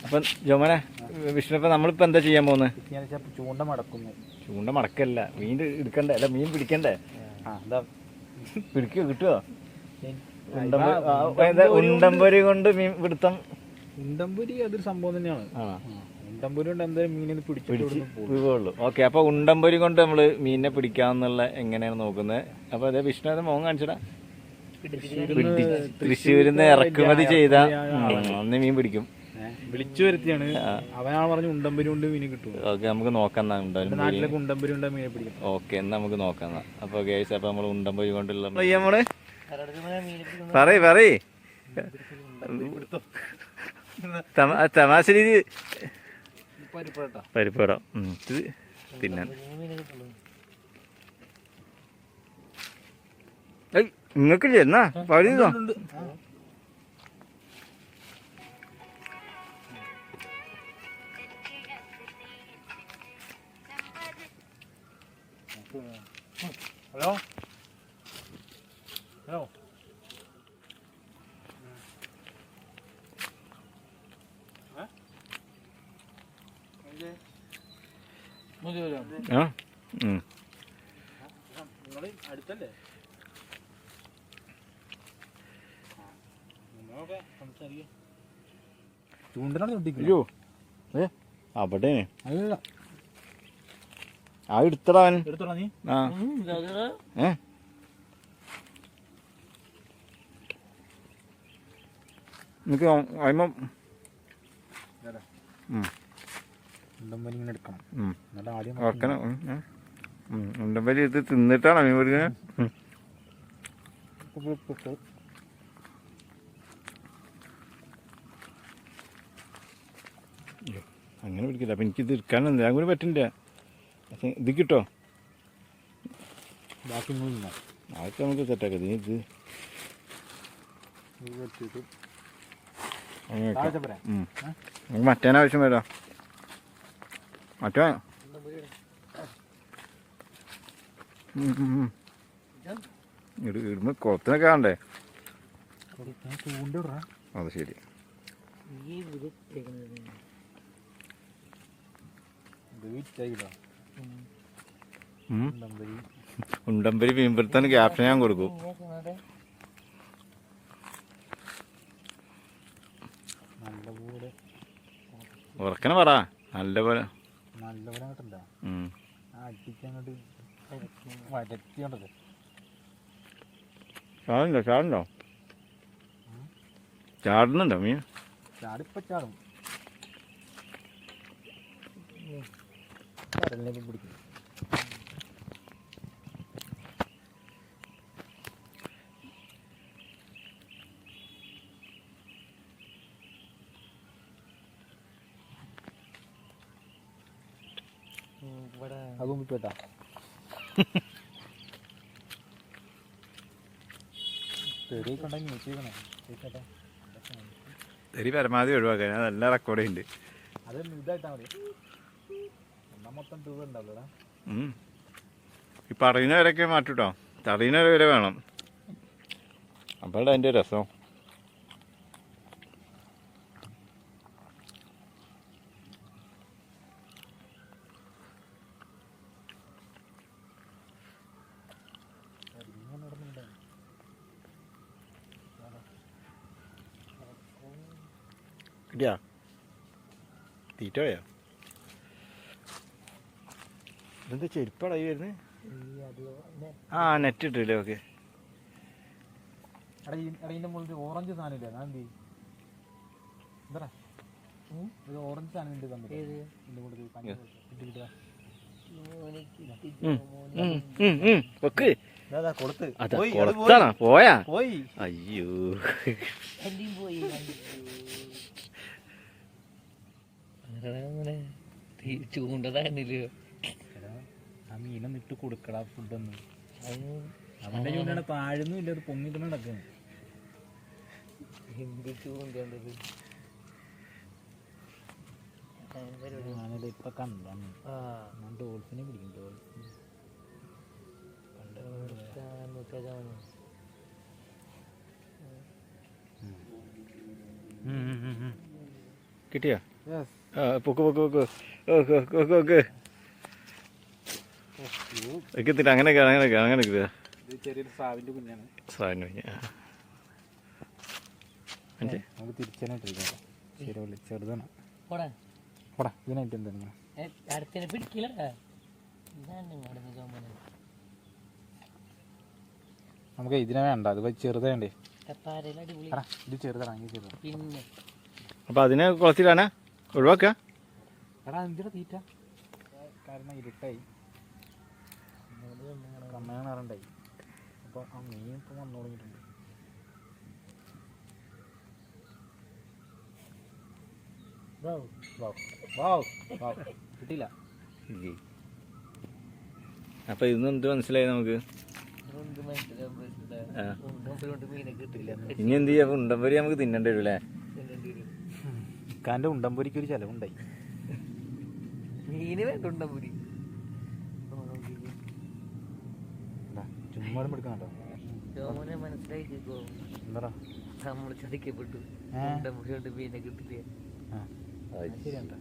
അപ്പം ജോമനെ വിഷ്ണു ഇപ്പം നമ്മളിപ്പോൾ എന്താ ചെയ്യാൻ പോകുന്നത്? ചൂണ്ട മടക്കുന്നു. ചൂണ്ട മടക്കല്ല, മീൻ എടുക്കണ്ടേ? അല്ല മീൻ പിടിക്കണ്ടേ? പിടിക്കോ കിട്ടുമോ? ഉണ്ടമ്പൊരി കൊണ്ട് മീൻ പിടുത്തം. ഉണ്ടമ്പൊരി അതൊരു സംഭവം തന്നെയാണ്. ഉണ്ടമ്പൊരി കൊണ്ട് എന്തായാലും മീനിൽ പിടിച്ചുള്ളൂ. ഓക്കെ, അപ്പൊ ഉണ്ടമ്പൊരി കൊണ്ട് നമ്മള് മീനിനെ പിടിക്കാന്നുള്ള എങ്ങനെയാണ് നോക്കുന്നത്? അപ്പൊ അതേ വിഷ്ണു അത് മോൻ കാണിച്ചടാ. തൃശ്ശൂരിന്ന് ഇറക്കുമതി ചെയ്ത അന്ന് മീൻ പിടിക്കും. വിളിച്ചു വരുത്തിയാണ്. അവനാണ് പറഞ്ഞു ഉണ്ടമ്പരി കൊണ്ട് മീൻ കിട്ടും. ഓക്കെ, നമുക്ക് നോക്കാം. നാട്ടിലൊക്കെ ഉണ്ടമ്പരി കൊണ്ട് മീനെ പിടിക്കും. ഓക്കെ, എന്നാ നമുക്ക് നോക്കാം. അപ്പൊ ഗൈസ്, അപ്പൊ നമ്മള് ഉണ്ടമ്പരി കൊണ്ടുള്ള നമ്മള് പറയ് തമാശ രീതി പരിപ്പടം പിന്നെ നിങ്ങൾക്കില്ലേ എന്നാ പഴുതോ? ഹലോ ഹലോ അടുത്തല്ലേ? അയ്യോ അവിടെ ആ എടുത്തടാ അവൻ. നീ നിനക്ക് അയിമ ഉണ്ടമ്പലി ഇത് തിന്നിട്ടാണ് മീൻ പിടിക്കുന്നത്. അങ്ങനെ പിടിക്കില്ല. അപ്പം എനിക്കിത് എടുക്കാനൊന്നും ഞാൻ കൂടി പറ്റില്ല. പക്ഷെ ഇത് കിട്ടോ? ബാക്കി അതൊക്കെ നമുക്ക് സെറ്റാക്കാം. നീ ഇത് നമുക്ക് മറ്റേനാവശ്യം വരാം. മറ്റേ ഇടുമ്പോ കുളത്തിനൊക്കെ കാണണ്ടേ? അത് ശരി. ഉണ്ടമ്പരി മീൻപിടുത്തത്തിന് ക്യാപ്ഷൻ ഞാൻ കൊടുക്കും. ഉറക്കനെ പറ. നല്ലപോലെ ചാടുന്നുണ്ടോ? ചാടുന്നുണ്ടോ മീൻ? ചാടിപ്പ ചാടും. പിടിക്കും. അതും വിട്ടോട്ടാ. തെരി പരമാവധി ഒഴിവാക്കാൻ നല്ല റെക്കോർഡ് ഉണ്ട്. ഇപ്പൊ അറിയുന്നവരൊക്കെ മാറ്റൂട്ടോ. അറിയുന്നവരെ വരെ വേണം. അപ്പോഴാണ് അതിൻ്റെ രസം. കിട്ടിയാ തീറ്റ പോയാ? ഇതെന്താ ചെരുപ്പടായി വരുന്നത്? ആ നെറ്റ് ഇട്ടില്ലേ? ഓക്കെ. ഓറഞ്ച് സാധനം ഓറഞ്ച് സാധനം പോയാ? അയ്യോ, ചൂണ്ടതാണില്ലോ. ആ മീനൊന്നും ഇട്ട് കൊടുക്കടാ ഫുഡൊന്നും. അവന്റെ ചൂണ്ടാണ് താഴ്ന്നും ഇല്ല, അത് പൊങ്ങിട്ട് നടക്കുന്നു. എന്ത് ചൂണ്ടേണ്ടത്? ഞാനത് ഇപ്പൊ കണ്ടാണ്. ഞാൻ ഡോൾഫിനെ പിടിക്കും. കിട്ടിയോ? ആ പൊക്ക് പൊക്ക് പൊക്ക് ഓക്കെ ഓക്കെ ഓക്കെ ഓക്കെ വെക്കത്തില്ല അങ്ങനെയൊക്കെ അങ്ങനെയൊക്കെ അങ്ങനെ ചെറിയൊരു സ്രാവിൻ്റെ കുഞ്ഞാണ്. സാധനം നമുക്ക് തിരിച്ചതിനെ ഇട്ടിരിക്കാം. ശരി ചെറുതാണ്. പോടാ പോടാ ഇതിനായിട്ട് എന്താണ് അടുത്തന്നെ പിടിക്കില്ല. നമുക്ക് ഇതിനെ വേണ്ട, അത് ചെറുതേണ്ടേ. അടിപൊളി. ഇത് ചെറുതാണ് ചെറുതാണ്. പിന്നെ അപ്പോൾ അതിനെ കുളത്തിലാണേ ഒഴിവാക്കുക. എടാ എന്തിനാ തീറ്റ? കാരണം ഇരുട്ടായി കമ്മയാണാറുണ്ടായി. അപ്പോൾ ആ മീൻ ഇപ്പം വന്നു തുടങ്ങിയിട്ടുണ്ട്. കിട്ടിയില്ല. അപ്പോൾ ഇന്ന് എന്ത് മനസ്സിലായി നമുക്ക്? മീനെ കിട്ടില്ല. ഇനി എന്ത് ചെയ്യാം? അപ്പോൾ ഉണ്ടംപൊരി നമുക്ക് തിന്നേണ്ടി വരും അല്ലേ? ഇക്കാൻ്റെ ഉണ്ടംപൊരിക്ക് ഒരു ചിലവുണ്ടായി. മീന് വേണ്ട ഉണ്ടംപൊരി. ചുമ്മാ എടുക്കുന്നുണ്ടോ? ജോമോനെ മനസ്സിലായി എന്താ നമ്മൾ ചതിക്കപ്പെട്ടു. ഉണ്ടംപൊരി കൊണ്ട് മീനെ കിട്ടില്ല. ശരിയുണ്ടോ?